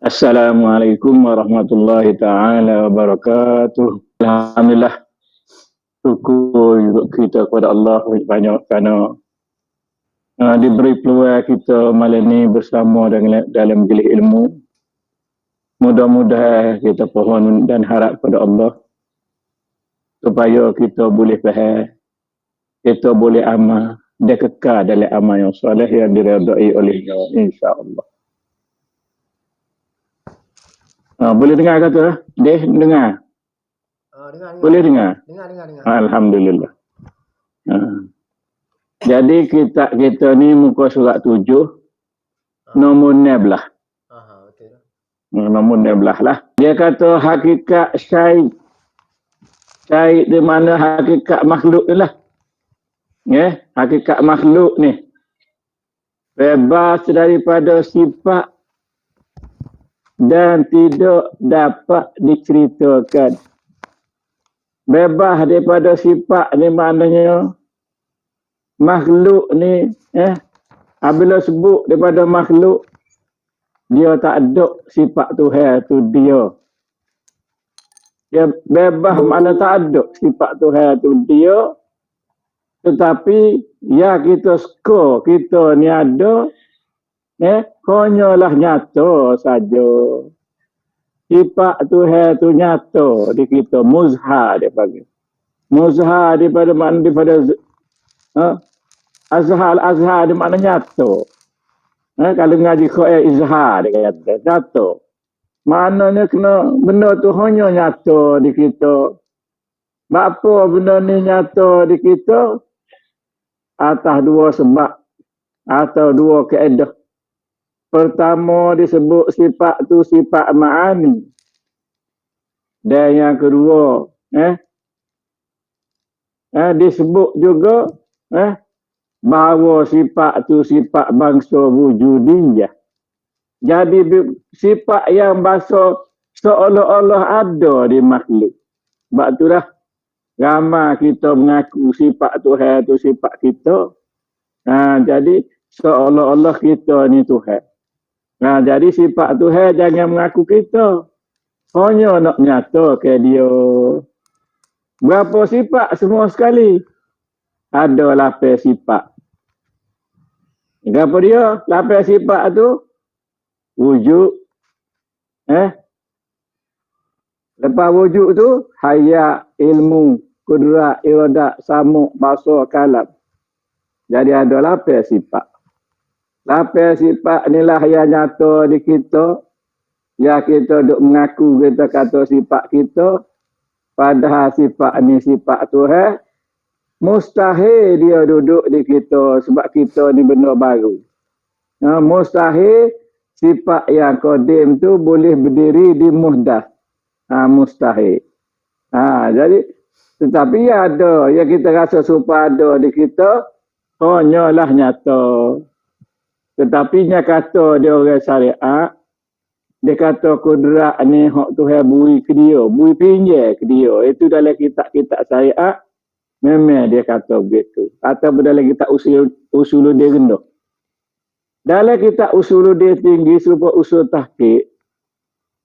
Assalamualaikum warahmatullahi taala wabarakatuh. Alhamdulillah, syukur juga kita kepada Allah banyak kerana diberi peluang kita malam ni bersama dalam bilik ilmu. Mudah-mudahan kita pohon dan harap kepada Allah supaya kita boleh faham, kita boleh amal dan kekal dalam amal yang soleh yang diredai olehnya, insya-Allah. Boleh dengar kata? Deh, dengar. Dengar. Boleh dengar? Dengar. Alhamdulillah. Jadi kita ni muka surat 7 nombor 16. Betul. Nombor 16 lah. Dia kata hakikat syait. Syait di mana hakikat makhluk ni lah. Ya, hakikat makhluk ni bebas daripada sifat dan tidak dapat diceritakan. Bebas daripada sifat ni maknanya makhluk ni apabila sebut daripada makhluk, dia tak ada sifat Tuhan tu dia. Dia bebas makna tak ada sifat Tuhan tu dia. Tetapi ya kita suka kita ni ada, hanyalah nyata saja. Sifat Tuhan tu nyata di kita, muzhar dia panggil. Muzhar daripada mana daripada azhar di mana nyata. Kalau ngaji khair izhar dia kata nyata. Maknanya kena benda tu hanya nyata di kita. Apa benda ni nyata di kita? Atas dua sebab atau dua kaedah. Pertama disebut sifat tu sifat ma'ani. Dan yang kedua, disebut juga bahawa sifat tu sifat bangsa wujudiyah. Jadi sifat yang bangsa seolah-olah ada di makhluk. Sebab itulah ramai kita mengaku sifat Tuhan tu sifat kita. Jadi seolah-olah kita ni Tuhan. Jadi sifat Tuhan jangan mengaku kita. Hanya nak nyata ke dia. Berapa sifat semua sekali? Ada 8 sifat. Apa dia? 8 sifat tu? Wujud. Lepas wujud tu, hayat, ilmu, kudrat, iradat, samuk, basar, kalam. Jadi ada 8 sifat. 8 sifat inilah yang nyata di kita. Ya kita duk mengaku kita kata sifat kita. Padahal sifat ni sifat Tuhan. Mustahil dia duduk di kita sebab kita ni benda baru. Mustahil sifat yang qadim tu boleh berdiri di muhdath. Mustahil. Jadi tetapi ada yang kita rasa supaya ada di kita, hanyalah nyata. Tetapi nya kata dia orang syariat, dia kata kudrat ni hak Tuhan bui ke dia, bui pinjam ke dia. Itu dalam kitab-kitab syariat memang dia kata begitu. Atau dalam kitab usuluddin rendah. Dalam kitab usuluddin tinggi supaya usul tahqiq,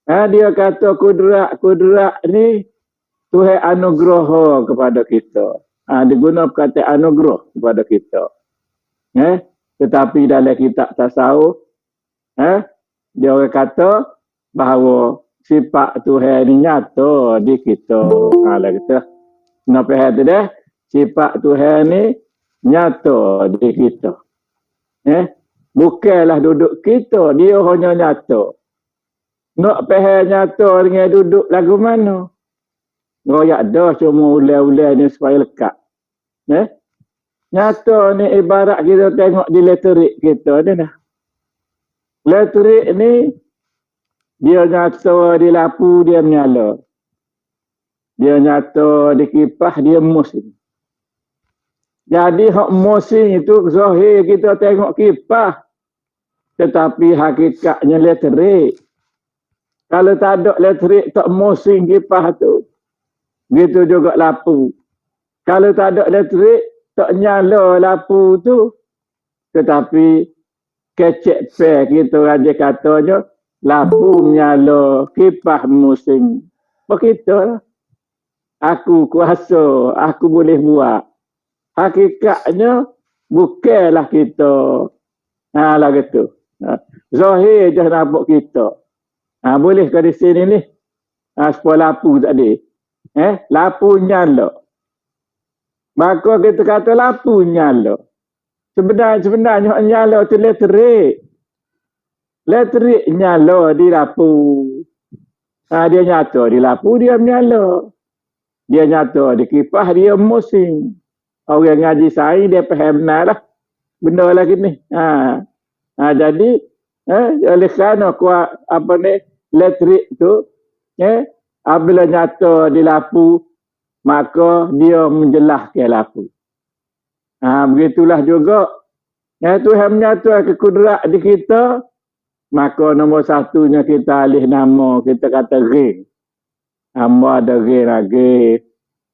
dia kata kudrat ni Tuhan anugerah kepada kita. Diguna kata anugerah kepada kita. Tetapi dalam kitab tasawuf, dia orang kata bahawa sifat Tuhan ni nyata di kita. Kata, kenapa hal tu dah? Sifat Tuhan ni nyata di kita. Bukanlah duduk kita, dia hanya nyata. Nak faham nyata dengan duduk lagu mana? Royak dah cuma ulai-ulai ni supaya lekat. Nyata ni ibarat kita tengok di elektrik kita ni dah. Elektrik ni dia nyata di lampu dia menyala. Dia nyata di kipas dia mesin. Jadi hak mesin itu zahir kita tengok kipas. Tetapi hakikatnya elektrik. Kalau tak ada elektrik tak mesin kipas tu. Gitu juga lampu. Kalau tak ada elektrik tak nyala lapu tu. Tetapi kecek pe kita raja katanya lapu nyala kipas musim. Begitu. Aku kuasa, aku boleh buat. Hakikatnya bukanlah kita. Lah gitu. Zahir je nampak kita. Boleh ke di sini ni? Supaya lapu tadi. Lapu nyala. Maka kita kata lapu nyala. Sebenarnya nyala tu elektrik. Elektrik nyala di lapu. Dia nyata di lapu, dia menyala. Dia nyata di kipas, dia musim. Orang ngaji sains dia faham benar lah. Benda lagi ni. Jadi, oleh kerana elektrik tu, apabila nyata di lapu, maka dia menjelah ke lapu. Begitulah juga. Tuhan menyata ke kudrat di kita, maka nombor satunya kita alih nama, kita kata ring. Hamba ada ring lagi,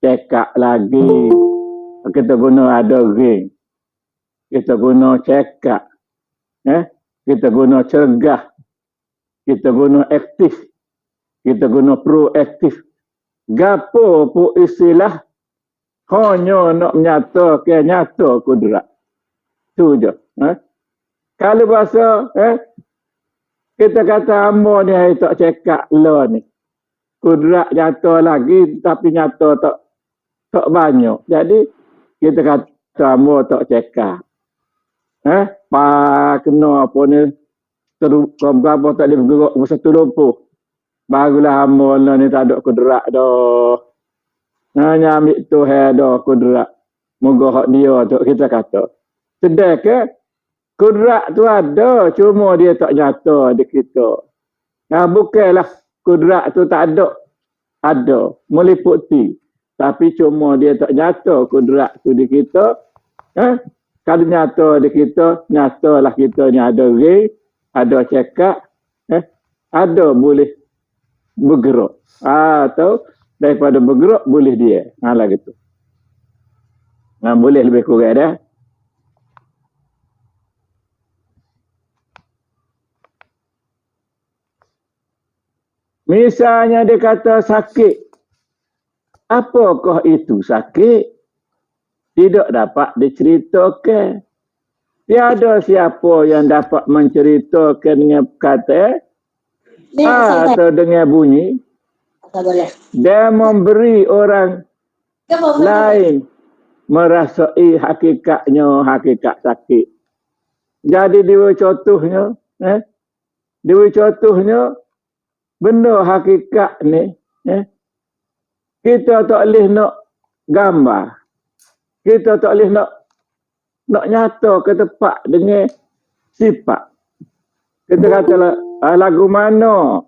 cekak lagi. Kita guna ada ring. Kita guna cekak. Kita guna cergah. Kita guna aktif. Kita guna proaktif. Gapo pun istilah hanya nak nyata kudrat. Tu je. Kalau bahasa kita kata hamba ni hai tak cekak lah ni. Kudrat nyata lagi tapi nyata tak banyak. Jadi kita kata hamba tak cekak. Kena apa ni berapa tak boleh bergerak satu lumpuh. Barulah hamba ni tak ada kudrat dah. Hanya ambil Tuhan dah kudrat. Moga hak dia tu kita kata. Sedang ke kudrat tu ada, cuma dia tak nyata di kita. Bukanlah kudrat tu tak ada. Ada, meliputi. Tapi cuma dia tak nyata kudrat tu di kita. Kalau nyata di kita, nyatalah kita ni ada ring, ada cekak, ada boleh bergerak. Atau daripada bergerak boleh dia. Lah gitu. Boleh lebih kurang dah. Misalnya dia kata sakit. Apakah itu sakit? Tidak dapat diceritakan. Tiada siapa yang dapat menceritakan dengan kata atau dengan bunyi. Dia memberi orang lain merasai hakikatnya, hakikat sakit. Jadi dia contohnya, benda hakikat ni, kita tak boleh nak gambar. Kita tak boleh nak nyata ke tempat dengan sifat. Kita kata lagu mana?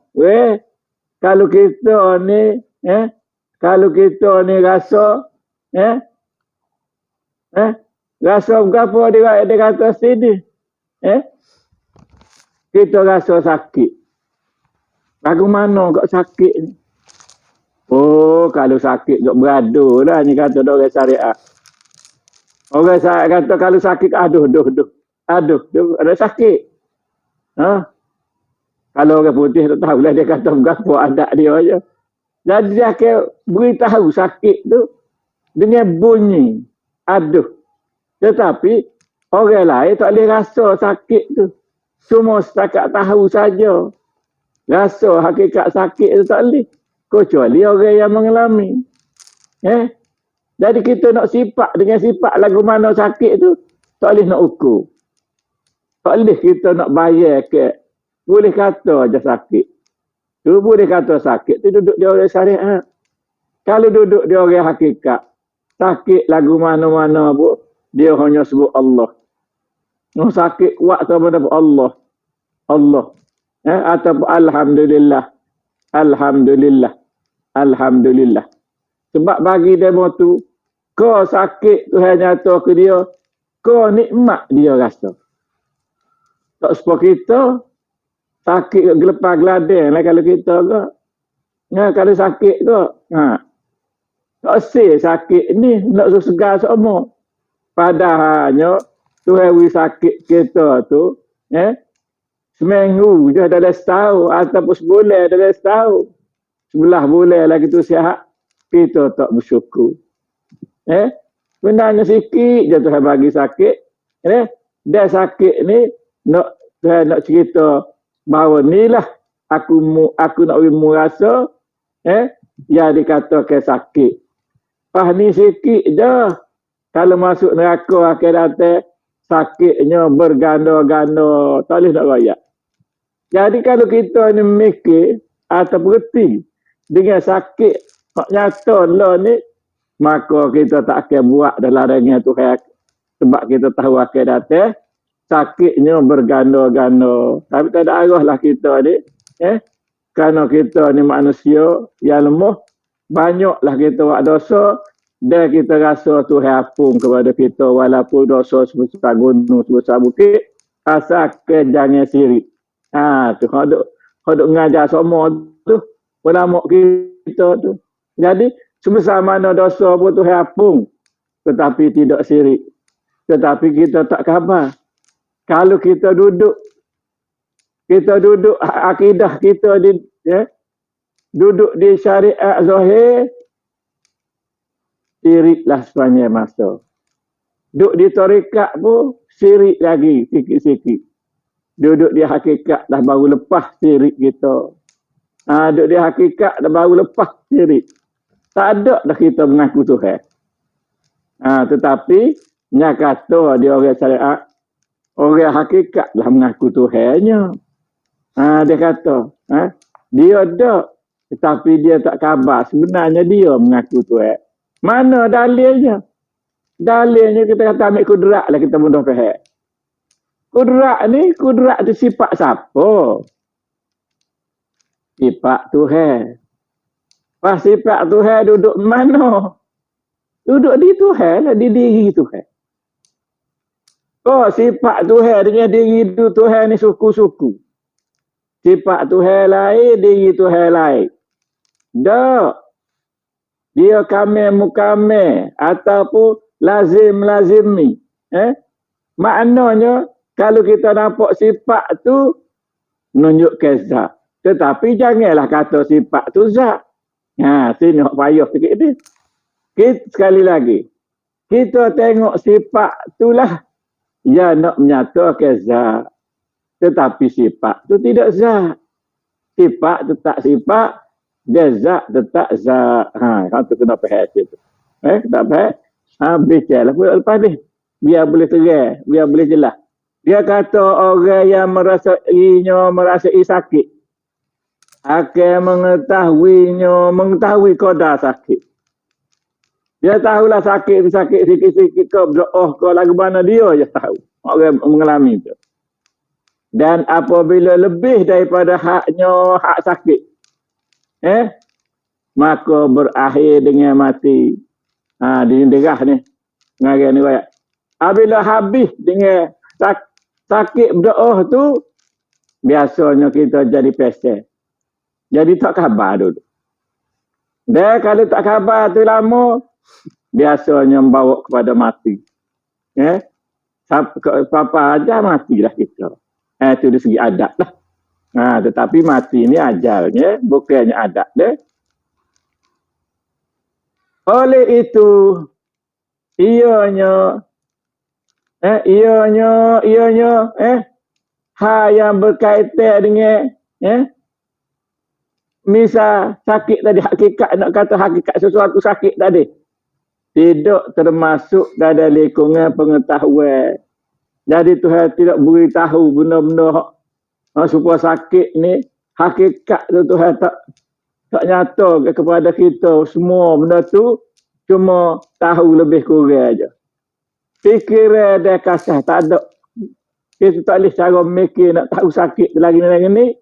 Kalau kita ni rasa, rasa berapa dia kata sini? Kita rasa sakit. Lagu mana kau sakit ni? Kalau sakit kau beradu lah ni kata orang syariat. Orang syariat kata kalau sakit aduh, ada sakit. Kalau orang putih tak tahulah dia kata berapa adat dia aja. Jadi dia akan beritahu sakit tu dengan bunyi. Aduh. Tetapi orang lain tak boleh rasa sakit tu. Cuma setakat tahu saja. Rasa hakikat sakit tu tak boleh. Kecuali orang yang mengalami. Jadi kita nak sifat dengan sifat lagu mana sakit tu, tak boleh nak ukur. Tak boleh kita nak bayar ke. Boleh kata je sakit. Tu boleh kata sakit tu duduk dia orang syariat. Kalau duduk dia orang hakikat, sakit lagu mana-mana pun, dia hanya sebut Allah. Noh sakit kuat tu apa Allah. Allah. Atau Alhamdulillah. Alhamdulillah. Sebab bagi demo tu, kau sakit Tuhan nyata ke dia, kau nikmat dia rasa. Tak seperti kita, sakit gelepar geladeng lah kalau kita ke. Kalau sakit ke, tak say sakit ni, nak segar semua. Padahalnya Tuhan wi sakit kita tu, seminggu je dalam setahun ataupun sebulan dalam setahun. 11 bulan lagi tu sihat, kita tak bersyukur. Sebenarnya sikit je Tuhan bagi sakit. Dia sakit ni Tuhan nak cerita bahawa ni lah aku nak merasa yang dikatakan sakit. Pas ni sikit je. Kalau masuk neraka akhirat sakitnya berganda-ganda, tak boleh nak royak. Jadi kalau kita ni mikir atau berhenti dengan sakit hak nyata lah ni, maka kita tak akan buat dalam dengan Tuhan. Sebab kita tahu akhirat sakitnya berganda-ganda. Tapi tak ada arah lah kita ni. Kerana kita ni manusia yang lemah, banyaklah kita buat dosa, dan kita rasa Tuhan ampun kepada kita walaupun dosa sebesar gunung, sebesar bukit, asalkan jangan sirik. Tu kalau ngajar semua tu, ulama kita tu. Jadi sebesar mana dosa pun Tuhan ampun, tetapi tidak sirik. Tetapi kita tak khabar. Kalau kita duduk akidah kita duduk di syariat zahir, siriklah sepanjang masa. Duduk di tarekat pun sirik lagi sikit-sikit. Duduk di hakikat dah baru lepas sirik kita. Duduk di hakikat dah baru lepas sirik. Tak ada dah kita mengaku Tuhan. Tetapi nya kata dia orang syariat, orang hakikat lah mengaku Tuhannya. Dia kata, dia ada, tetapi dia tak khabar. Sebenarnya dia mengaku Tuhan. Mana dalilnya? Dalilnya kita kata ambil kudrat lah, kita mudah faham. Kudrat tu sifat siapa? Sifat Tuhan. Pas sifat Tuhan duduk mana? Duduk di Tuhan lah, di diri Tuhan. Sifat Tuhan dengan diri Tuhan ni suku-suku. Sifat Tuhan lain, diri Tuhan lain. Tak. Dia kamil mukamil ataupun lazim-lazimi. Maknanya kalau kita nampak sifat tu menunjukkan zat. Tetapi janganlah kata sifat tu zat. Sini nak payah sikit ni. Sekali lagi. Kita tengok sifat tu lah yang nak menyatakan zat. Tetapi sifat tu tidak zat. Sifat tetap sifat, dia zat tetap zat. Kalau tu kena faham situ. Tak faham? Bicara lah lepas ni. Biar boleh terang, biar boleh jelas. Dia kata orang yang merasai sakit akan mengetahui qadar sakit. Dia tahulah sakit sikit-sikit ke berdoa ke lagu mana dia je tahu. Orang mengalami tu. Dan apabila lebih daripada hak sakit, maka berakhir dengan mati. Di derah ni. Ngarang ni ayat. Apabila habis dengan sakit berdoa tu, biasanya kita jadi pesen. Jadi tak khabar dulu. Dan kalau tak khabar tu lama, biasanya membawa kepada mati. Apa aja matilah kita. Itu dari segi adat lah. Tetapi mati ni ajalnya, bukannya adat dia. Oleh itu, ianya hal yang berkaitan dengan misal sakit tadi, hakikat, nak kata hakikat sesuatu sakit tadi, tidak termasuk dalam lingkungan pengetahuan. Jadi Tuhan tidak beritahu benda-benda supaya sakit ni, hakikat tu Tuhan tak nyata kepada kita. Semua benda tu cuma tahu lebih kurang aja. Fikiran dia kasar, tak ada. Kita tak boleh cara mikir nak tahu sakit lagi ni.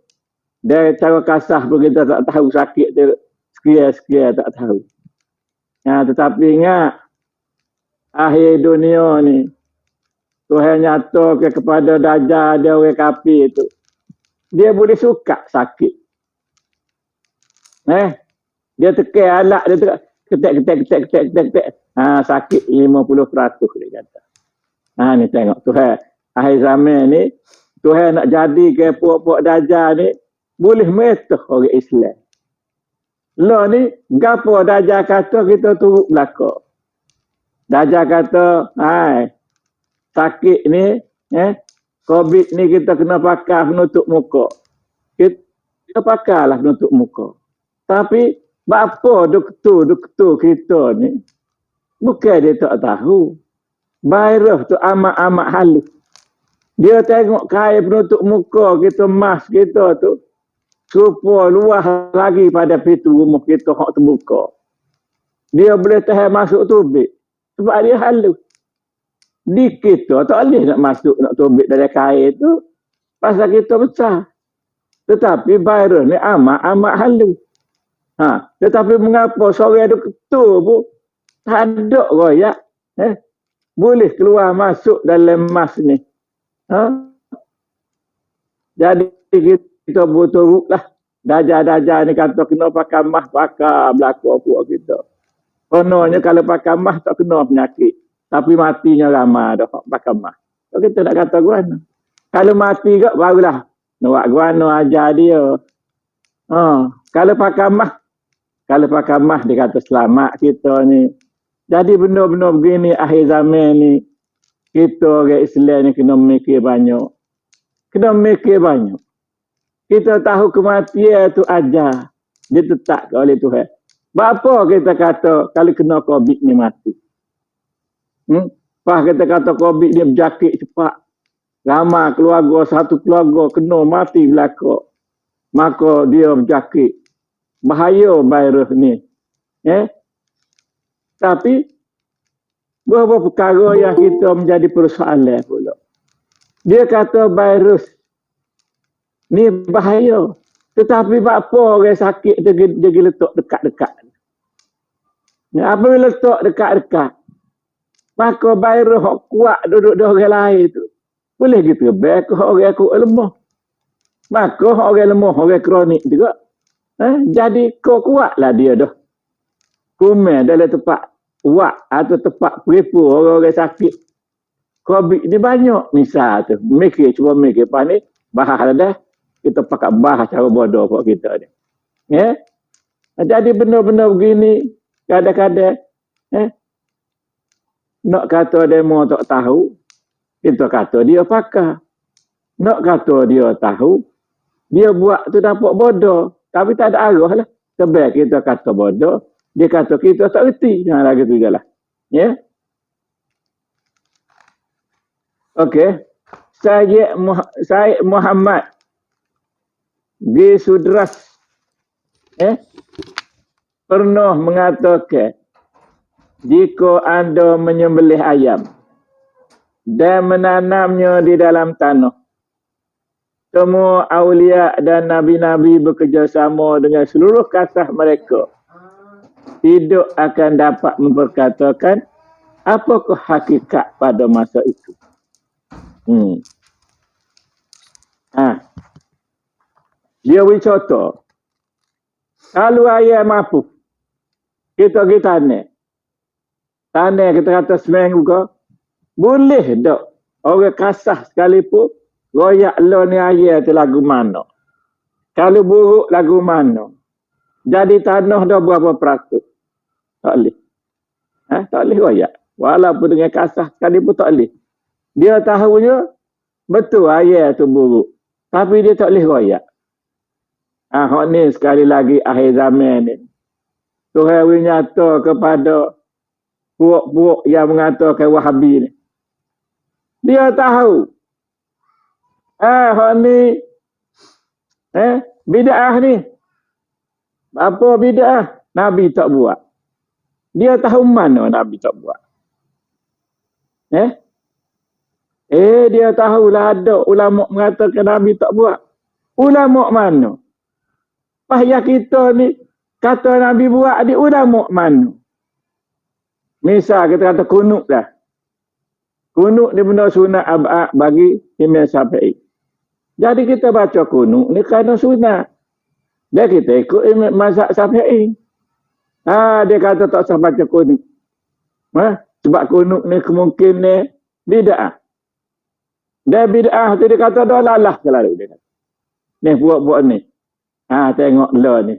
Dan cara kasar pun kita tak tahu sakit tu sekian-sekian tak tahu. Tetapi ingat, akhir dunia ni, Tuhan nyata kepada Dajjal dia orang kafir itu. Dia boleh suka sakit. Dia tekan alat dia ketek. Sakit 50% dia kata. Ni tengok Tuhan. Akhir zaman ni, Tuhan nak jadi ke puak-puak dajjal ni, boleh metah orang Islam. Lah ni, gapo dajjal kata kita turut belakang. Dajjal kata, sakit ni, COVID ni kita kena pakai penutup muka. Kita pakailah penutup muka. Tapi, apa doktor kita ni, bukan dia tak tahu. Virus tu amat-amat halus. Dia tengok kain penutup muka kita, mask kita tu, supaya luas lagi pada pintu rumah kita hak terbuka. Dia boleh tahan masuk tubik. Sebab dia halus. Di kita tak boleh nak masuk, nak tubik dari kain tu. Pasal kita besar. Tetapi virus ni amat-amat halus. Tetapi mengapa seorang doktor pun tak ada royak. Boleh keluar masuk dalam mask ni. Jadi kita butuh lah. Dajjal ni kata kena pakai mask, pakai belakang puak kita. Kononnya kalau pakai mask tak kena penyakit. Tapi matinya ramai dah pakai mask. So, kita nak kata guana. Kalau mati ke barulah nak guana ajar dia. Kalau pakai mask dia kata selamat kita ni. Jadi benar-benar begini akhir zaman ni, kita orang Islam ni kena mikir banyak. Kita tahu kematian tu ajar. Ditetapkan oleh Tuhan. Bapa kita kata kalau kena COVID ni mati. Pas kita kata COVID ni berjakit cepat. Ramai keluarga, satu keluarga kena mati belakang. Maka dia berjakit. Bahaya virus ni. Tapi, beberapa perkara yang kita menjadi persoalan pula. Dia kata virus ni bahaya. Tetapi apa orang sakit dia letak dekat-dekat. Apabila letak dekat-dekat, maka virus kuat duduk di orang lain tu. Boleh gitu, baik orang kuat lemah. Maka orang lemah, orang kronik juga. Jadi kuatlah dia dah. Kumel dalam tempat wak atau tempat peripu orang-orang sakit. COVID ni banyak misal tu. Cuba mikir. Lepas ni, bahas dah. Kita pakai bahas cara bodoh buat kita ni. Jadi benar-benar begini. Kadang-kadang. Nak kata demo tak tahu. Kita kata dia pakai. Nak kata dia tahu. Dia buat tu dapat bodoh. Tapi tak ada arah lah. Sebab kita kata bodoh. Dia kata kita tak reti. Lagi tu je lah. Okey. Syed Muhammad G. Sudras pernah mengatakan jika anda menyembelih ayam dan menanamnya di dalam tanah, semua aulia dan nabi-nabi bekerjasama dengan seluruh kasah mereka tidak akan dapat memperkatakan apakah hakikat pada masa itu. Dia bercerita, kalau ayam mampu, kita tanah kita kata seminggu ke, boleh tak orang kasah sekalipun royak lo ni ayam tu lagu mana. Kalau buruk lagu mana. Jadi tanah dah berapa peratus. Tak boleh. Tak boleh royak. Walaupun dengan kasah sekali pun tak boleh. Dia tahunya betul ayat tu buruk. Tapi dia tak boleh royak. Hak ni sekali lagi akhir zaman ni. Tuhan nyata kepada puak-puak yang mengatakan Wahabi ni. Dia tahu. Hak ni bid'ah ni. Apa bid'ah? Nabi tak buat. Dia tahu mana Nabi tak buat. Dia tahulah ada ulama mengatakan Nabi tak buat. Ulama mana? Pahaya kita ni kata Nabi buat di ulama mana? Misal kita kata kunut dah. Kunut ni benda sunat abad bagi Imam Syafi'i. Jadi kita baca kunut ni kerana sunat. Dia kita ikut Imam mazhab Syafi'i. Dia kata tak usah baca kunut. Sebab kunut ni kemungkinan bid'ah. Dan bid'ah tu dia kata dolalah selalu dia kata. Ni buat-buat ni. Tengok lo ni.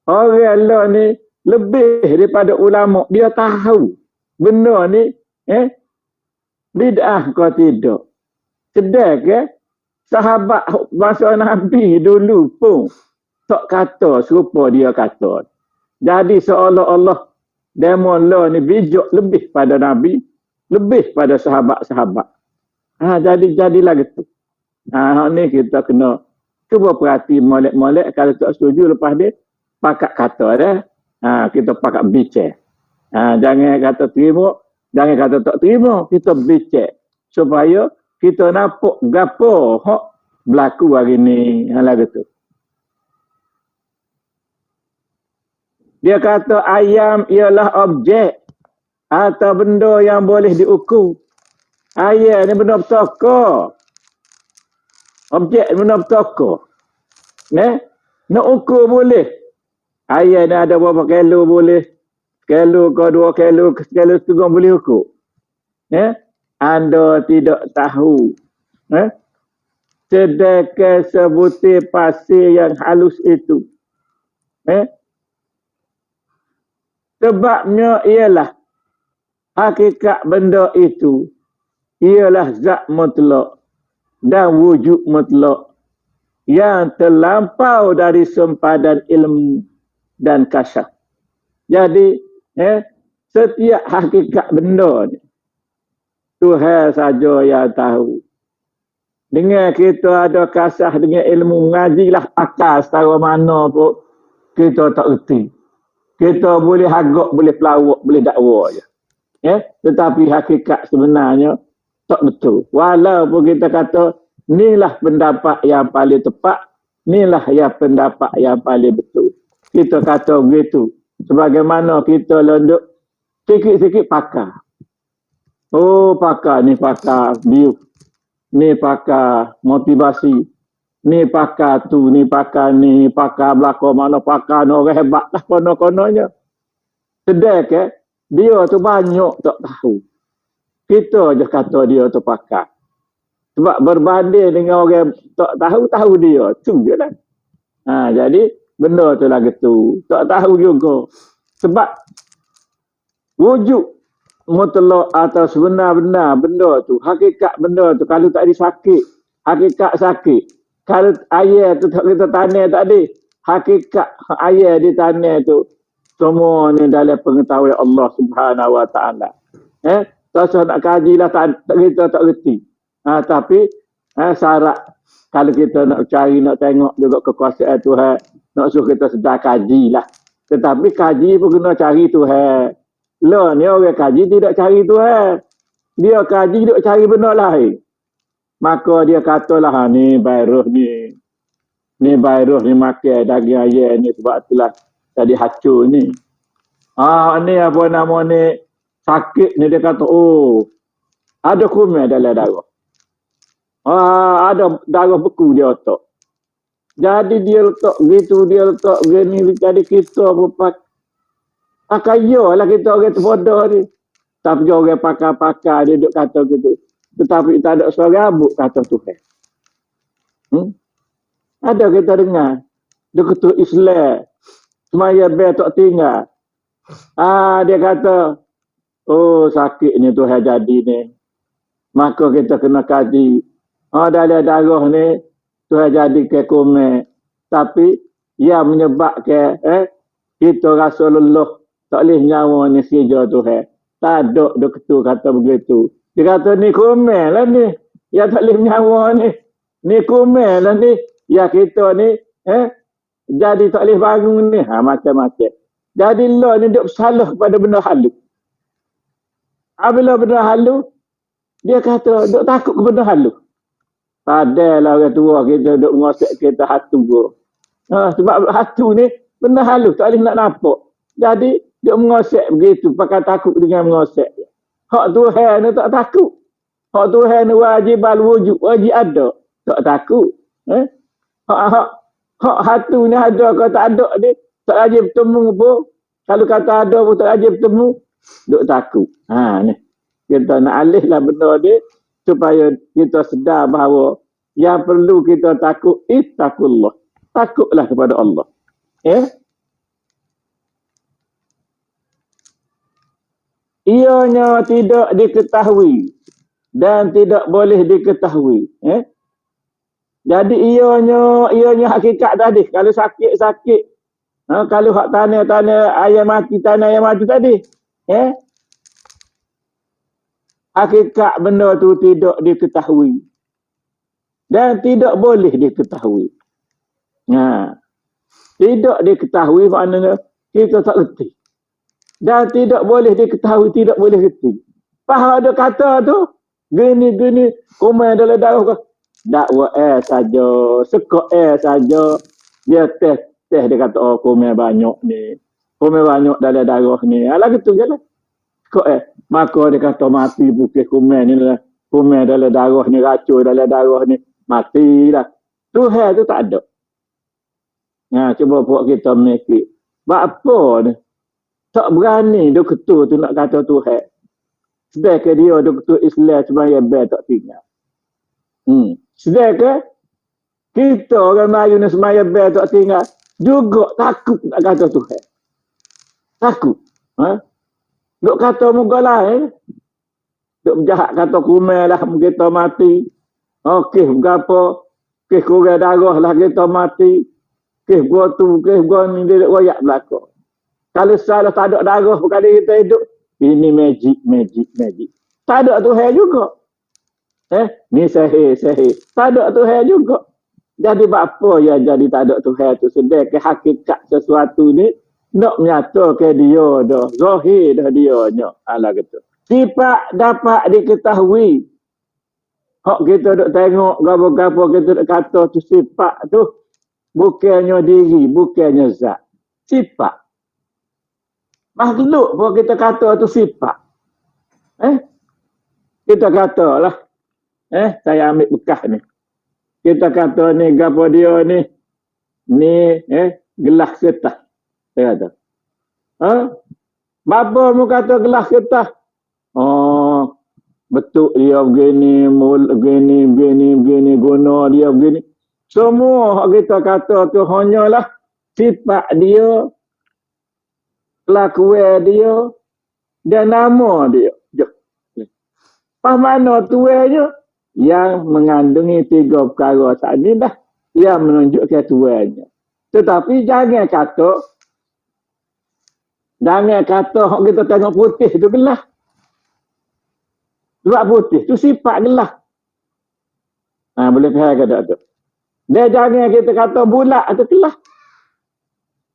Orang lo ni lebih daripada ulama. Dia tahu benda ni bid'ah kau tidak. Sedang ke sahabat masa Nabi dulu pun tak kata serupa dia kata. Jadi seolah-olah demo lo ni bijak lebih pada Nabi, lebih pada sahabat-sahabat. Jadilah gitu. Ni kita kena cuba perhati molek-molek. Kalau tak setuju lepas dia pakat kata dah. Kita pakat bincang. Jangan kata terima, jangan kata tak terima, kita bincang supaya kita nampak gapo hak berlaku hari ni. Gitu. Dia kata ayam ialah objek atau benda yang boleh diukur. Ayam ni benda bertokar. Objek benda bertokar. Nak ukur boleh. Ayam ni ada berapa kilo boleh. Kilo ke 2 kilo, kilo setengah boleh ukur. Anda tidak tahu. Sedangkan sebutir pasir yang halus itu. Sebabnya ialah hakikat benda itu ialah zat mutlak dan wujud mutlak yang terlampau dari sempadan ilmu dan kasyaf. Jadi setiap hakikat benda ni Tuhan saja yang tahu. Dengan kita ada kasah dengan ilmu, ngajilah pakar setara mana pun kita tak erti. Kita boleh hagak, boleh pelawak, boleh dakwa je. Tetapi hakikat sebenarnya tak betul. Walaupun kita kata inilah pendapat yang paling tepat, inilah yang pendapat yang paling betul. Kita kata begitu. Sebagaimana kita lenduk sikit-sikit pakar. Oh pakar, ni pakar view. Ni pakar motivasi. Ni pakar tu, ni pakar belakang mana pakar, orang hebat lah kono-kononya. Sedangkan dia tu banyak tak tahu. Kita je kata dia tu pakar. Sebab berbanding dengan orang tak tahu dia. Tu je lah. Jadi benda tu lah gitu. Tak tahu juga. Sebab wujud mutlak atau sebenar-benar benda tu, hakikat benda tu, kalau tak ada sakit, hakikat sakit. Kalau air tu kita tanam tadi, hakikat air di tanam tu, semua ni dalam pengetahuan Allah Subhanahu Wa Taala. Tak nak kaji lah, kita tak reti. Tapi syarat kalau kita nak cari, nak tengok juga kekuasaan Tuhan, nak suruh kita sedar kaji lah. Tetapi kaji pun kena cari Tuhan. Lo ni orang kaji tidak cari Tuhan. Dia kaji duk cari benda lain. Maka dia katalah ni virus ni. Ni virus ni makan daging ayam ni sebab itulah jadi hacur ni. Ni apa nama ni sakit ni, dia kata ada kuman dalam darah. Ada darah beku di otak. Jadi dia letak gitu, dia letak gini, jadi kita pakai lah kita orang terbodoh ni. Tapi orang pakar-pakar dia duk kata gitu. Tetapi tak ada suara rambut kata Tuhan. Ada kita dengar. Dia ketua Islam. Semaya biar tak tinggal. Dia kata, sakit ni Tuhan jadi ni. Maka kita kena kaji. Dalam darah ni, Tuhan jadi ke kuman. Tapi, yang menyebabkan kita rasa leluh. Tak boleh nyawa ni seja Tuhan. Tak ada dia ketua kata begitu. Dia kata ni kuman lah ni. Ya tak boleh nyawa ni. Ni kuman lah ni. Ya kita ni. Jadi tak boleh bangun ni. Macam-macam. Jadi Allah ni duk salah kepada benda halus. Bila benda halus. Dia kata duk takut ke benda halus. Padalah orang tua kita duk ngosek kita hatu pun. Sebab hatu ni benda halus. Tak boleh nak nampak. Jadi dia mengosek begitu. Pakai takut dengan mengosek. Hak Tuhan ni tak takut. Hak Tuhan ni wajib al-wujud. Wajib ada. Tak takut. Hak hatu ni ada. Kalau tak ada ni. Tak wajib bertemu pun. Kalau kata ada pun tak wajib bertemu. Duk takut. Ni. Kita nak alihlah benda ni supaya kita sedar bahawa yang perlu kita takut ittaqullah. Takutlah kepada Allah. Ya? Ianya tidak diketahui dan tidak boleh diketahui. Jadi ianya hakikat tadi. Kalau sakit-sakit, kalau hak tanya ayam mati tadi. Hakikat benda tu tidak diketahui dan tidak boleh diketahui. Tidak diketahui maknanya kita tak reti. Dan tidak boleh diketahui, tidak boleh reti. Faham ada kata tu, gini, komen dalam darah ke? Dakwa saja, sekok saja. Dia teh dia kata, oh komen banyak ni. Komen banyak dalam darah ni. Alah gitu je lah. Sekok maka dia kata mati bukit komen ni lah. Komen dalam darah ni, racun dalam darah ni. Matilah. Tuhan tu tak ada. Cuba buat kita mikir. Apa ni? Tak berani doktor tu nak kata Tuhan. Sedangkan dia doktor Islam sembahyang bel tak tinggal. Sedangkan kita orang Melayu ni sembahyang bel tak tinggal juga takut nak kata Tuhan. Takut. Duk kata muka lain. Duk berjahat kata kumel lah kita mati. Okey berapa. Kes kurang darah lah kita mati. Kes gua tu, kes gua ni dia royak belakang. Kalau salah tak ada darah perkara kita hidup, ini magic. Tak ada Tuhan juga. Ni sahih. Tak ada Tuhan juga. Jadi apa yang jadi tak ada Tuhan tu? Sedangkan hakikat sesuatu ni nak menyatakan dia dah. Zahir dah dia nya. Alah gitu. Sifat dapat diketahui. Hak kita duk tengok gapo-gapo kita duk kata tu sifat tu bukannya diri, bukannya zat. Sifat. Makhluk pun kita kata tu sifat. Kita katalah. Saya ambil bekas ni. Kita kata ni gapo dia ni. Ni gelas getah. Saya kata. Bapa mu kata gelas getah. Oh, betul dia begini, guna dia begini. Semua kita kata tu hanyalah sifat dia, kelakuan dia dan nama dia. Pas mana tuannya yang mengandungi tiga perkara saat ini dah yang menunjukkan tuannya. Tetapi jangan kata kita tengok putih tu gelas. Sebab putih tu sifat gelas. Boleh faham ke tak tu? Dia jangan kita kata bulat atau gelas.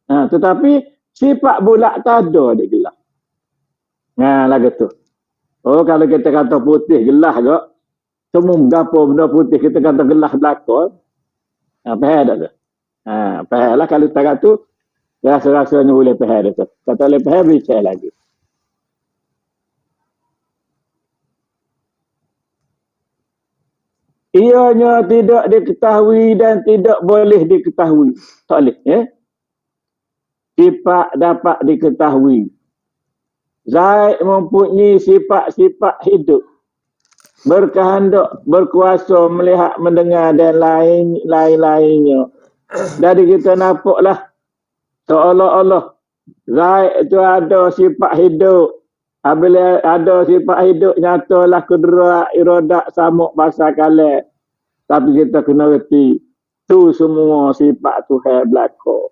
Tetapi sifat bulat tak ada di gelas. Lagu tu. Oh, kalau kita kata putih gelas ke, semua gapo benda putih kita kata gelas belakang. Faham tak tu? Faham lah kalau tak tu, rasa-rasanya boleh faham tu. Kata boleh faham, bicara lagi. Ianya tidak diketahui dan tidak boleh diketahui. Tak boleh. Sifat dapat diketahui. Zat mempunyai sifat-sifat hidup. Berkehendak, berkuasa, melihat, mendengar dan lain-lainnya. Jadi kita nampaklah seolah-olah zat itu ada sifat hidup. Apabila ada sifat hidup, nyatalah kudrat, iradat, samuk, bahasa kalah. Tapi kita kena reti, tu semua sifat Tuhan belakang.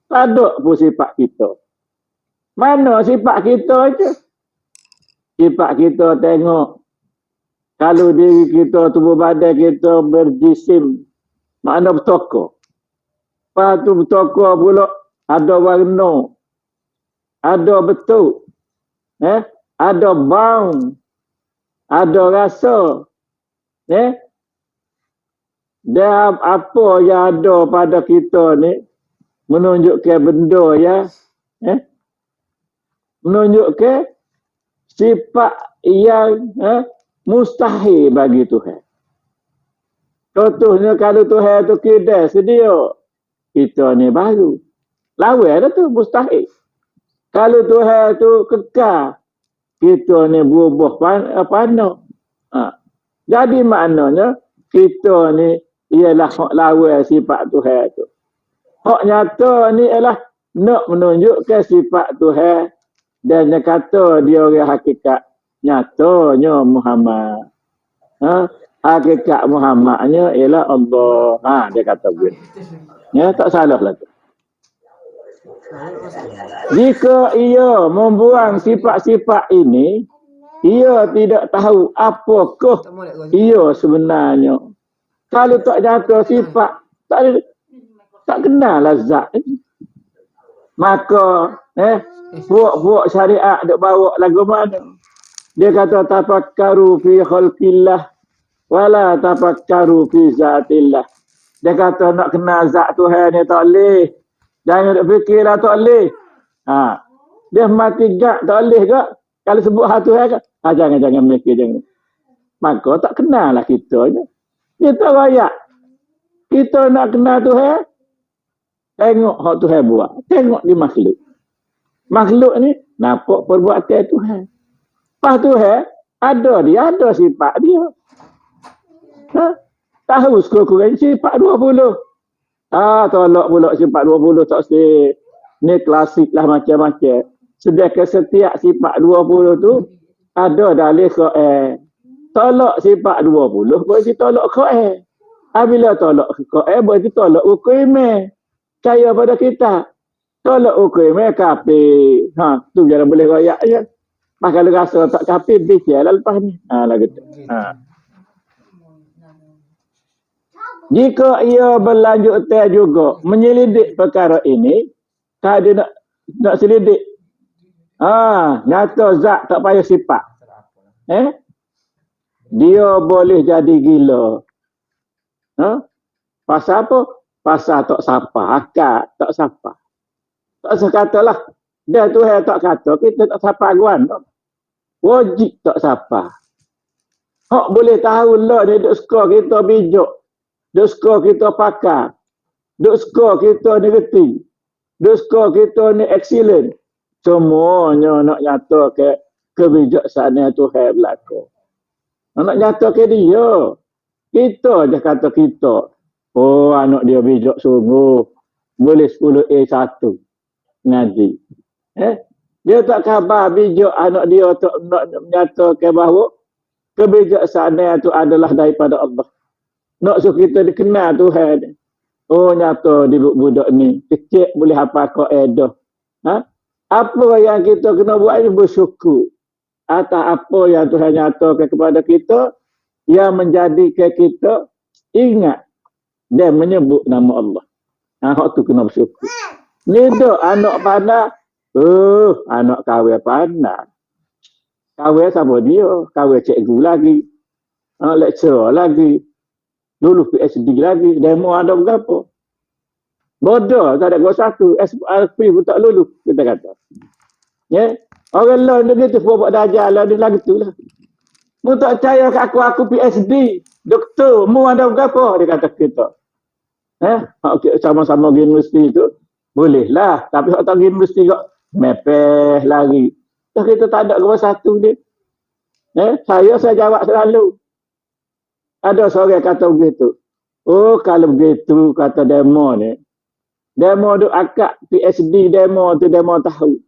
Tak ada pun sifat kita. Mana sifat kita je? Sifat kita tengok. Kalau diri kita, tubuh badan kita berjisim, makna bertokok. Lepas tu bertokok pula, ada warna, ada bentuk. Ada bau, ada rasa. Dan apa yang ada pada kita ni menunjukkan benda ya, menunjukkan sifat yang mustahil bagi Tuhan. Contohnya kalau Tuhan tu kidal sedia, kita ni baru. Lawan dah tu mustahil. Kalau Tuhan tu kekal, kita ni berubah panah. Jadi maknanya kita ni ialah hak lawan sifat Tuhan tu. Hak nyata ni ialah nak menunjukkan sifat Tuhan dan dia kata dia orang hakikat nyatanya Muhammad. Hakikat Muhammadnya ialah Allah. Dia kata begitu. Ya, tak salah lah tu. Jika ia membuang sifat-sifat ini, ia tidak tahu apakah ia sebenarnya. Kalau tak jatuh sifat, tak kenal lah zat. Maka, buat syariat duk bawa lagu mana? Dia kata tafakkaru fi khalqillah wala tafakkaru fi zatillah. Dia kata nak kenal zat Tuhan ni tak boleh. Jangan duk fikirlah tak boleh. Dia mati gak tak boleh gak. Kalau sebut hak Tuhan gak. Jangan mikir jangan. Maka tak kenal lah kita ni. Kita rakyat. Kita nak kenal Tuhan. Tengok hak Tuhan buat. Tengok di makhluk. Makhluk ni nampak perbuatan Tuhan. Pas Tuhan ada sifat dia. Tahu sekurang-kurang sifat 20. Tolak pula sifat 20 tak mesti. Ni klasik lah macam-macam. Sedangkan setiap sifat 20 tu ada dalil Quran. Tolak sifat 20 berarti tolak Quran. Bila tolak Quran berarti tolak hukum iman. Percaya pada kita. Tolak hukum iman kafir. Tu jangan boleh royak je. Mas kalau rasa tak kafir biarlah lepas ni. Lah gitu. Jika ia berlanjut juga menyelidik perkara ini, tak ada nak selidik. Nyata zat tak payah sifat. Dia boleh jadi gila. Pasal apa? Pasal tak sapa. Akad tak sapa. Tak sekatalah. Dia Tuhan tak kata, kita tak sapa aguan. Wajib tak sapa. Hak boleh tahu lah dia duk skor kita bijak. Duk skor kita pakar. Duk skor kita ni reti. Duk skor kita ni excellent. Semuanya nak nyata ke kebijaksanaan Tuhan berlaku. Nak nyata ke dia. Kita je kata kita. Oh, anak dia bijak sungguh. Boleh 10A1. Ngaji. Dia tak khabar bijak anak dia tak nak menyatakan bahawa kebijaksanaan itu adalah daripada Allah. Nak suruh kita dikenal Tuhan. Oh, nyata di budak ni. Kecil boleh apa kaedah. Apa yang kita kena buat ini bersyukur. Atas apa yang Tuhan nyatakan kepada kita. Yang menjadikan kita ingat. Dan menyebut nama Allah. Hak tu kena bersyukur. Ni dah anak pandai. Anak kahwin pandai. Kahwin sama dia. Kahwin cikgu lagi. Lecturer lagi. Lulus PhD lagi. Demo ada berapa? Bodoh. Tak ada gua satu. SPP pun tak lulus. Kita kata. Orang lain dia gitu. Buat darjah lah. Dia lagi tu lah. Mu tak percaya ke aku PhD. Doktor. Mu ada berapa? Dia kata kita. Sama-sama pergi universiti tu. Boleh lah. Tapi kalau tak pergi universiti kok. Mepeh lagi. Kita tak ada gua satu dia. Saya jawab selalu. Ada seorang kata begitu. Oh, kalau begitu kata demo ni. Demo tu akak PhD demo tu demo tahu.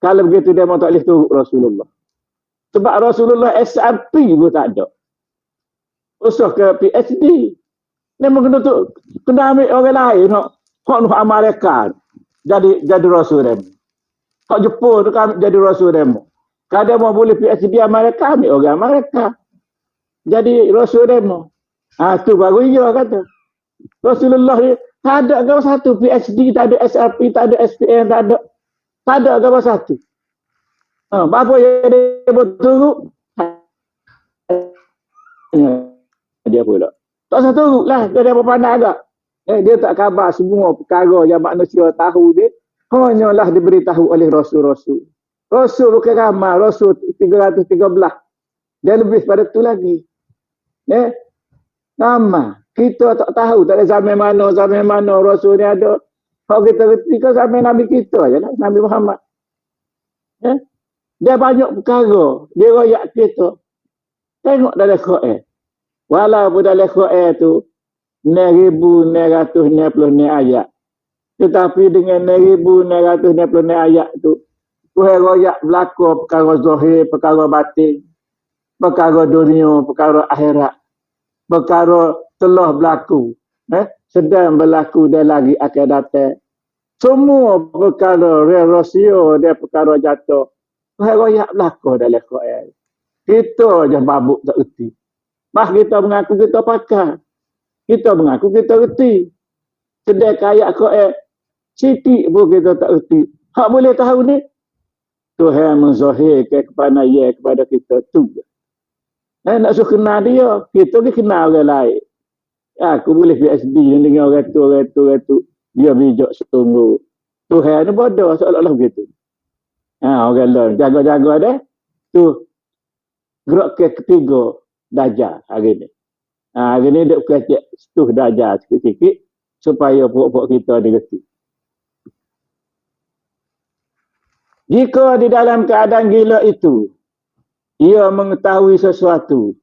Kalau begitu demo tak boleh turut Rasulullah. Sebab Rasulullah SMP pun tak ada. Usah ke PhD. Demo kena ambil orang lain. Hak nak Amerika. Jadi Rasul demo. Hak Jepun tu kan jadi Rasul demo. Kalau demo boleh PhD Amerika, ambil orang Amerika. Jadi Rasul demo. Tu baru ia kata. Rasulullah ni tak ada agama satu. PhD, tak ada SRP, tak ada SPM, tak ada. Tak ada agama satu. Bapa yang dia berturut. Dia pula. Tak usah turut lah. Dia berpandang agak. Dia tak khabar semua perkara yang manusia tahu dia. Hanyalah diberitahu oleh Rasul-Rasul. Rasul bukan ramai. Rasul 313. Dia lebih pada tu lagi. Nama kita tak tahu tak ada zaman mana Rasul ni ada. Kalau kita reti kan zaman Nabi kita je lah, Nabi Muhammad. Dia banyak perkara. Dia royak kita. Tengok dalam Quran. Walaupun dalam Quran tu 6,960 ayat. Tetapi dengan 6,960 ayat tu, Tuhan royak berlaku perkara zahir, perkara batin, perkara dunia, perkara akhirat, perkara telah berlaku, sedang berlaku dan lagi akan datang. Semua perkara rasio dan perkara jatuh, Tuhan royak berlaku dalam Quran. Kita je babuk tak erti. Bah kita mengaku kita pakar. Kita mengaku kita erti. Sedangkan ayat Quran, sikit pun kita tak erti. Hak boleh tahu ni, Tuhan menzahirkan kepada kita tu. Nak suruh kenal dia, kita ni kenal orang lain. Aku boleh PhD dengan orang tu. Dia bijak sungguh. Tuhan ni bodoh seolah-olah begitu. Orang lain jaga-jaga dah. Tu gerak ke ketiga darjah hari ni. Hari ni dia kecek setuh darjah sikit-sikit supaya puak-puak kita digerti. Jika di dalam keadaan gila itu, ia mengetahui sesuatu,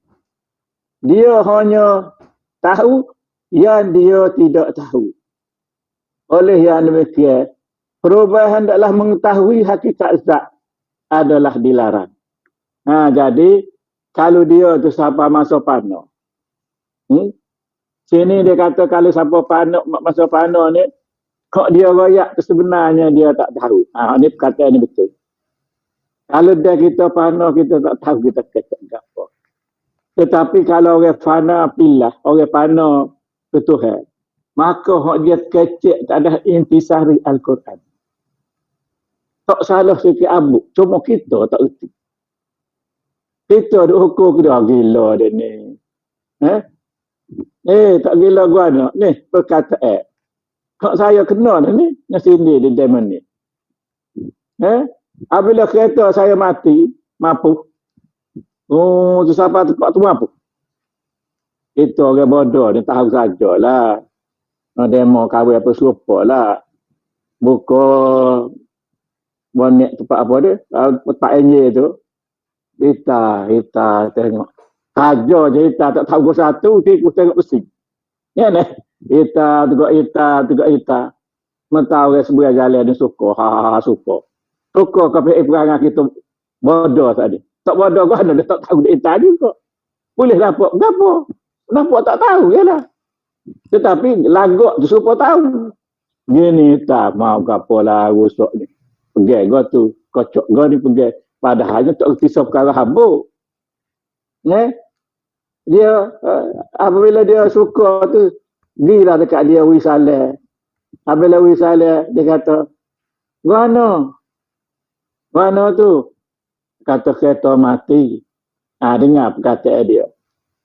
dia hanya tahu yang dia tidak tahu. Oleh yang demikian, perubahan adalah mengetahui hakikat zat adalah dilarang. Jadi, kalau dia tu siapa masa pano. Sini dia kata kalau siapa pano masa pano ni, kok dia royak sebenarnya dia tak tahu. Ini perkataan ni betul. Kalau dia kita pano, kita tak tahu kita kata apa. Tetapi kalau orang fana pilih, orang pano ke Tuhan, maka hak dia kecek tak ada intisari Al-Quran. Tak salah sikit abuk. Cuma kita tak erti. Kita duk hukum dia gila dia ni. Tak gila gua nak. Ni perkataan. Kak saya kena ni, yang sini di demon ni. Apabila kereta saya mati, mampu. Tu siapa tempat tu mampu. Itu orang bodoh, dia tahu sajalah. Demo kahwin apa serupa lah. Buka bonek tempat apa dia, tempat enjil tu. Kita tengok. Saja je kita tak tahu satu, tikus tengok besi. Ya ni? Kita, tengok kita. Mentau orang sebelah jalan ni suka. Suka. Suka ke perangai kita bodoh tadi. Tak bodoh kan, dia tak tahu kita juga. Boleh dapat. Kenapa? Kenapa tak tahu? Yalah. Tetapi lagak tu supaya tahu. Gini tak mau gapo lah rusuk ni. Pergi kau tu, kocok kau ni pergi. Padahalnya tak erti perkara habuk. Dia apabila dia suka tu, pergilah dekat dia wisalah. Apabila wisalah, dia kata, mana tu? Kata kereta mati. Dengar perkataan dia.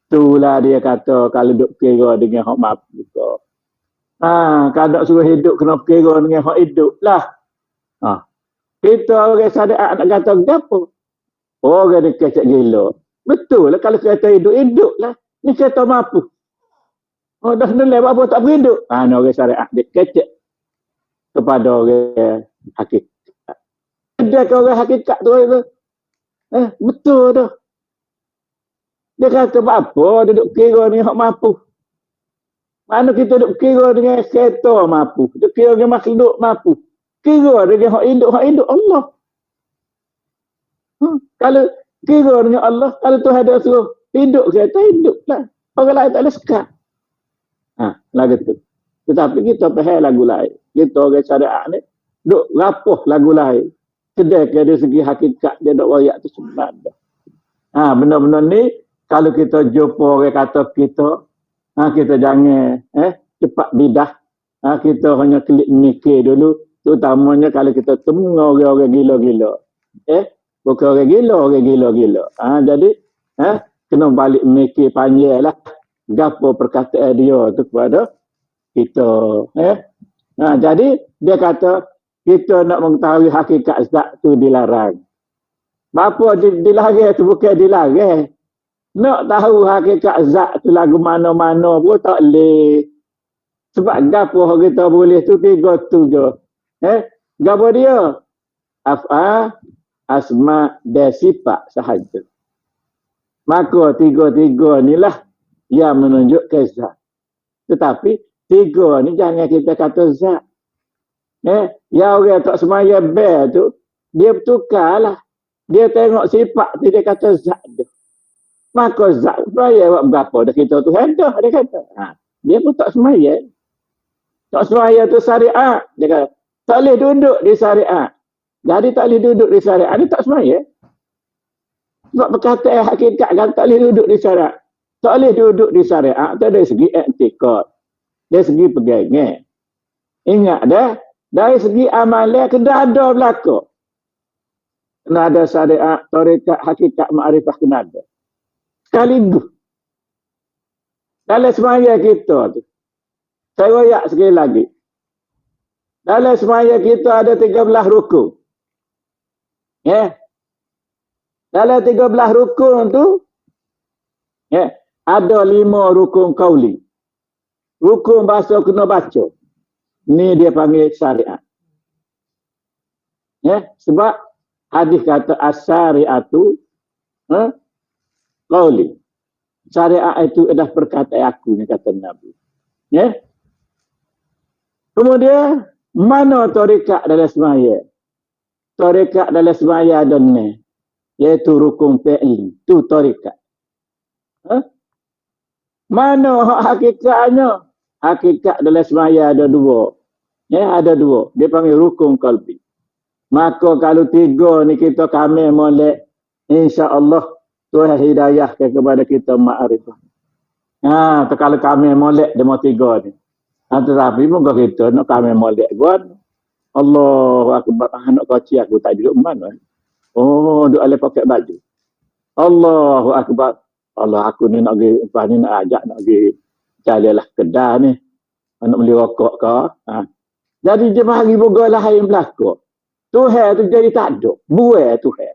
Itulah dia kata kalau duk kira dengan hak mati juga. Kalau nak suruh hidup kena kira dengan hak hidup lah. Kita orang sadar nak kata apa? Orang dia kecek gila. Betul lah kalau kereta hidup lah. Ni kereta mampu. Dah nilai apa tak berhidup. Orang sadar dia kecek kepada orang hakikat. Dia ke orang hakikat tu. Betul dah. Dia kata apa? Dia duk kira ni hak mampu. Mana kita duk kira dengan kereta mampu. Duk kira dengan makhluk mampu. Kira dengan hak hidup Allah. Kalau kira dengan Allah, kalau Tuhan ada suruh hidup kereta, hidup lah. Orang lain tak boleh sekat. Lagu tu. Tetapi kita faham lagu lain. Kita orang syariat ni, duk rapuh lagu lain. Sedangkan dari segi hakikat dia duk royak tu sebenarnya. Benar-benar ni, kalau kita jumpa orang kata kita jangan cepat bidah. Kita hanya klik mikir dulu. Terutamanya kalau kita temu orang-orang gila-gila. Bukan orang gila. Jadi, kena balik mikir panjang lah. Gapo perkataan dia tu kepada kita. Jadi, dia kata, kita nak mengetahui hakikat zat tu dilarang. Bapa dilarang tu bukan dilarang. Nak tahu hakikat zat tu lagu mana-mana pun tak boleh. Sebab gapo kita boleh tu tiga tu je. Gapo dia? asma dan sifat sahaja. Maka tiga-tiga inilah yang menunjukkan zat. Tetapi tiga ni jangan kita kata zat. Yang orang tak semaya bel tu, dia bertukarlah. Dia tengok sifat tu, dia kata zat tu. Maka zat semaya buat berapa? Dah kita tu hendah, dia kata. Dia pun tak semaya. Tak semaya tu syariat. Dia kata, tak boleh duduk di syariat. Jadi tak boleh duduk di syariat. Dia tak semaya. Sebab perkataan hakikat kan tak boleh duduk di syariat. Tak boleh duduk di syariat. Itu dari segi etikot. Dari segi pegangan. Ingat dah. Dari segi amalan kena ada belakang. Kena ada syariat, tarekat, hakikat, ma'rifah kena ada. Sekaligus. Dalam semaya kita tu. Saya royak sekali lagi. Dalam semaya kita ada 13 rukun. Dalam 13 rukun tu, ada 5 rukun qauli. Rukun bahasa kena baca. Ni dia panggil syariat. Sebab hadis kata as-syariatu qauli. Syariat itu adalah perkataan aku, ni kata Nabi. Kemudian, mana tarekat dalam semaya? Tarekat dalam semaya ada ni, iaitu rukun fi'li. Itu tarekat. Mana hakikatnya? Hakikat dalam semaya ada dua. Ada dua. Dia panggil rukun qalbi. Maka kalau tiga ni kita kami molek, insya-Allah Tuhan hidayah kepada kita ma'rifah. Kalau kami molek dia mau tiga ni. Tetapi moga kita nak kami molek buat. Allahu akbar. Nak koci aku tak duduk mana. Oh, duduk alih pakai baju. Allahu akbar. Allah aku ni nak pergi, lepas ni nak ajak nak pergi carilah kedai ni. Nak beli rokok ke. Jadi dia bagi boga lain belakang. Tuhan tu jadi tak ada. Buat Tuhan.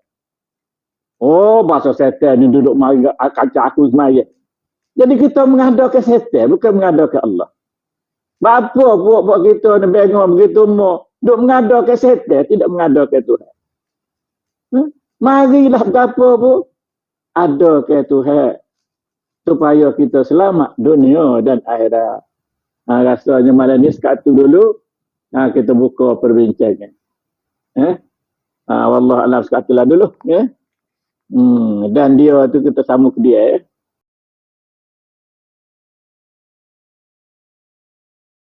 Oh, bahasa setan ni duduk mari kaca aku semaya. Jadi kita mengandalkan setan, bukan mengandalkan Allah. Bapa buat kita ni bengong begitu mau. Duk mengandalkan setan, tidak mengandalkan Tuhan. Marilah berapa pun ada ke Tuhan supaya kita selamat dunia dan akhirat. Rasanya malam ni sekatu dulu kita buka perbincangan. Wallah alam sekatulah dulu. Dan dia tu kita sambung ke dia.